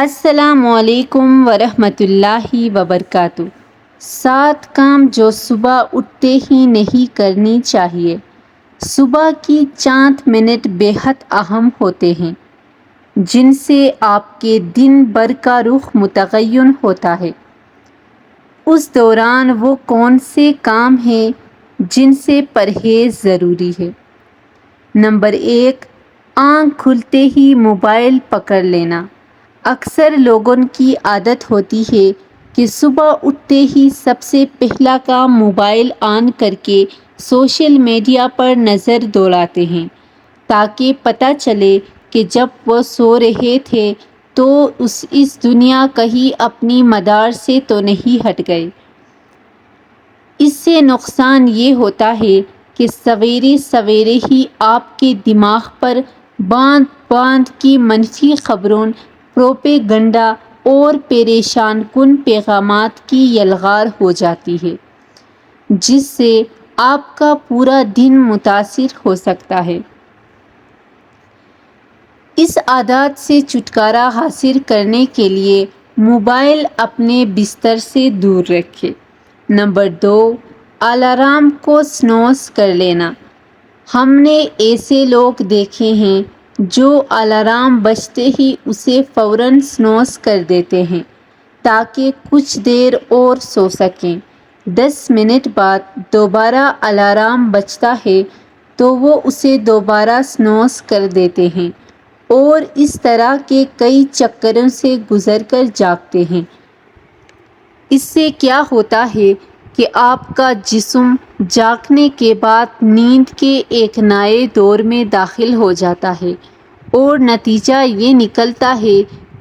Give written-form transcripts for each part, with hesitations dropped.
السلام علیکم ورحمۃ اللہ وبرکاتہ۔ 7 کام جو صبح اٹھتے ہی نہیں کرنی چاہیے۔ صبح کی چند منٹ بے حد اہم ہوتے ہیں، جن سے آپ کے دن بھر کا رخ متعین ہوتا ہے۔ اس دوران وہ کون سے کام ہیں جن سے پرہیز ضروری ہے؟ نمبر 1، آنکھ کھلتے ہی موبائل پکڑ لینا۔ اکثر لوگوں کی عادت ہوتی ہے کہ صبح اٹھتے ہی سب سے پہلا کام موبائل آن کر کے سوشل میڈیا پر نظر دوڑاتے ہیں، تاکہ پتہ چلے کہ جب وہ سو رہے تھے تو اس دنیا کہیں اپنی مدار سے تو نہیں ہٹ گئے۔ اس سے نقصان یہ ہوتا ہے کہ سویرے سویرے ہی آپ کے دماغ پر باندھ باندھ کی منفی خبروں، پروپیگنڈا اور پریشان کن پیغامات کی یلغار ہو جاتی ہے، جس سے آپ کا پورا دن متاثر ہو سکتا ہے۔ اس عادت سے چھٹکارا حاصل کرنے کے لیے موبائل اپنے بستر سے دور رکھیں۔ نمبر 2، الارم کو سنوز کر لینا۔ ہم نے ایسے لوگ دیکھے ہیں جو الارم بجتے ہی اسے فوراً سنوز کر دیتے ہیں تاکہ کچھ دیر اور سو سکیں۔ 10 منٹ بعد دوبارہ الارم بجتا ہے تو وہ اسے دوبارہ سنوز کر دیتے ہیں اور اس طرح کے کئی چکروں سے گزر کر جاگتے ہیں۔ اس سے کیا ہوتا ہے کہ آپ کا جسم جاگنے کے بعد نیند کے ایک نئے دور میں داخل ہو جاتا ہے، اور نتیجہ یہ نکلتا ہے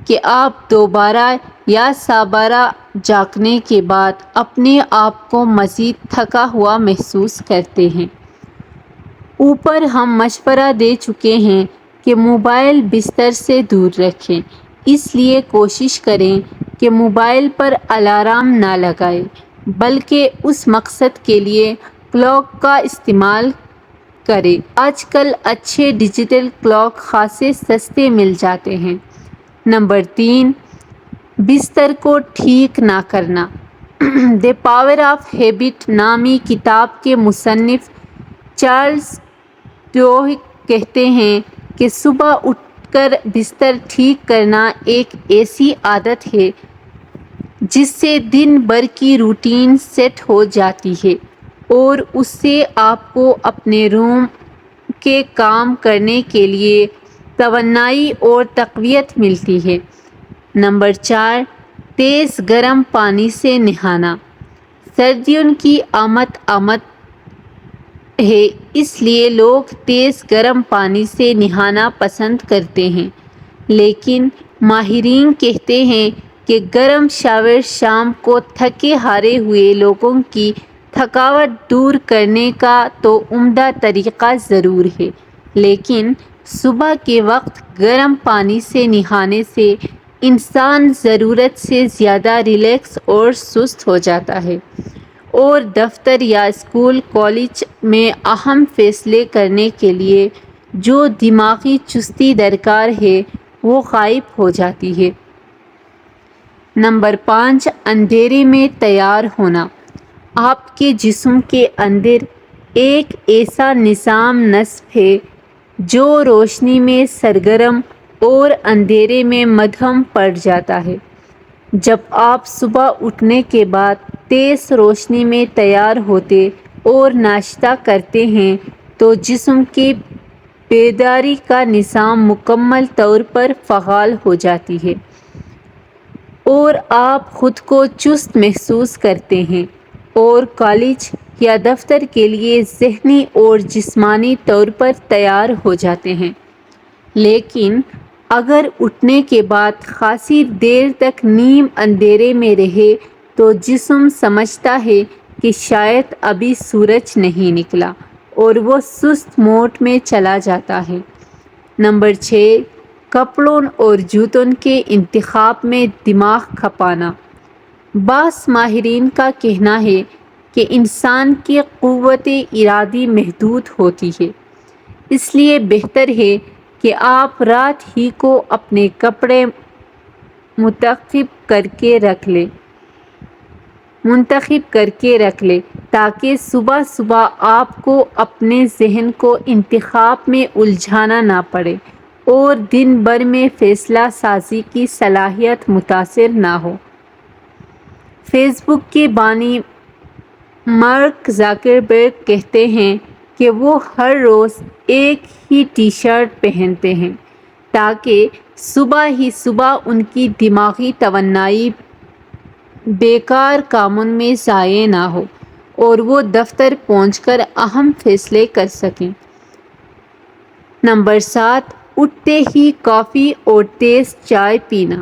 کہ آپ دوبارہ یا سابارہ جاگنے کے بعد اپنے آپ کو مزید تھکا ہوا محسوس کرتے ہیں۔ اوپر ہم مشورہ دے چکے ہیں کہ موبائل بستر سے دور رکھیں، اس لیے کوشش کریں کہ موبائل پر الارم نہ لگائیں، بلکہ اس مقصد کے لیے کلاک کا استعمال کریں۔ آج کل اچھے ڈیجیٹل کلاک خاصے سستے مل جاتے ہیں۔ نمبر 3، بستر کو ٹھیک نہ کرنا۔ دی پاور آف ہیبٹ نامی کتاب کے مصنف چارلس ڈوہک کہتے ہیں کہ صبح اٹھ کر بستر ٹھیک کرنا ایک ایسی عادت ہے جس سے دن بھر کی روٹین سیٹ ہو جاتی ہے اور اس سے آپ کو اپنے روم کے کام کرنے کے لیے توانائی اور تقویت ملتی ہے۔ نمبر 4، تیز گرم پانی سے نہانا۔ سردیوں کی آمد ہے، اس لیے لوگ تیز گرم پانی سے نہانا پسند کرتے ہیں، لیکن ماہرین کہتے ہیں کہ گرم شاور شام کو تھکے ہارے ہوئے لوگوں کی تھکاوٹ دور کرنے کا تو عمدہ طریقہ ضرور ہے، لیکن صبح کے وقت گرم پانی سے نہانے سے انسان ضرورت سے زیادہ ریلیکس اور سست ہو جاتا ہے، اور دفتر یا اسکول کالج میں اہم فیصلے کرنے کے لیے جو دماغی چستی درکار ہے وہ غائب ہو جاتی ہے۔ نمبر 5، اندھیرے میں تیار ہونا۔ آپ کے جسم کے اندر ایک ایسا نظام نصب ہے جو روشنی میں سرگرم اور اندھیرے میں مدھم پڑ جاتا ہے۔ جب آپ صبح اٹھنے کے بعد تیز روشنی میں تیار ہوتے اور ناشتہ کرتے ہیں تو جسم کے بیداری کا نظام مکمل طور پر فعال ہو جاتی ہے اور آپ خود کو چست محسوس کرتے ہیں اور کالج یا دفتر کے لیے ذہنی اور جسمانی طور پر تیار ہو جاتے ہیں۔ لیکن اگر اٹھنے کے بعد خاصی دیر تک نیم اندھیرے میں رہے تو جسم سمجھتا ہے کہ شاید ابھی سورج نہیں نکلا اور وہ سست موڈ میں چلا جاتا ہے۔ نمبر 6، کپڑوں اور جوتوں کے انتخاب میں دماغ کھپانا۔ بعض ماہرین کا کہنا ہے کہ انسان کی قوت ارادی محدود ہوتی ہے، اس لیے بہتر ہے کہ آپ رات ہی کو اپنے کپڑے منتخب کر کے رکھ لے تاکہ صبح صبح آپ کو اپنے ذہن کو انتخاب میں الجھانا نہ پڑے اور دن بھر میں فیصلہ سازی کی صلاحیت متاثر نہ ہو۔ فیس بک کے بانی مارک زکربرگ کہتے ہیں کہ وہ ہر روز ایک ہی ٹی شرٹ پہنتے ہیں تاکہ صبح ہی صبح ان کی دماغی توانائی بیکار کاموں میں ضائع نہ ہو اور وہ دفتر پہنچ کر اہم فیصلے کر سکیں۔ نمبر 7، اٹھتے ہی کافی اور تیز چائے پینا۔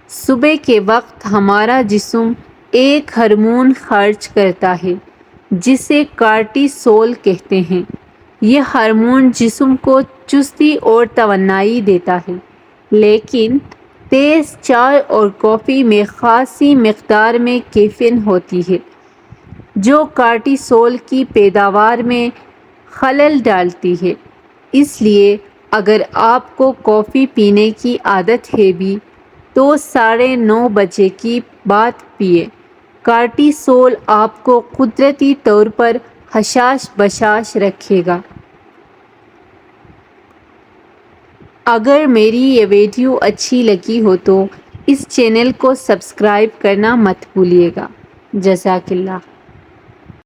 صبح کے وقت ہمارا جسم ایک ہارمون خارج کرتا ہے جسے کارٹیسول کہتے ہیں۔ یہ ہارمون جسم کو چستی اور توانائی دیتا ہے، لیکن تیز چائے اور کافی میں خاصی مقدار میں کیفین ہوتی ہے جو کارٹیسول کی پیداوار میں خلل ڈالتی ہے۔ اس لیے اگر آپ کو کافی پینے کی عادت ہے بھی تو 9:30 بجے کے بعد پئیں۔ کارٹیسول آپ کو قدرتی طور پر حساس بساس رکھے گا۔ اگر میری یہ ویڈیو اچھی لگی ہو تو اس چینل کو سبسکرائب کرنا مت بھولیے گا۔ جزاک اللہ۔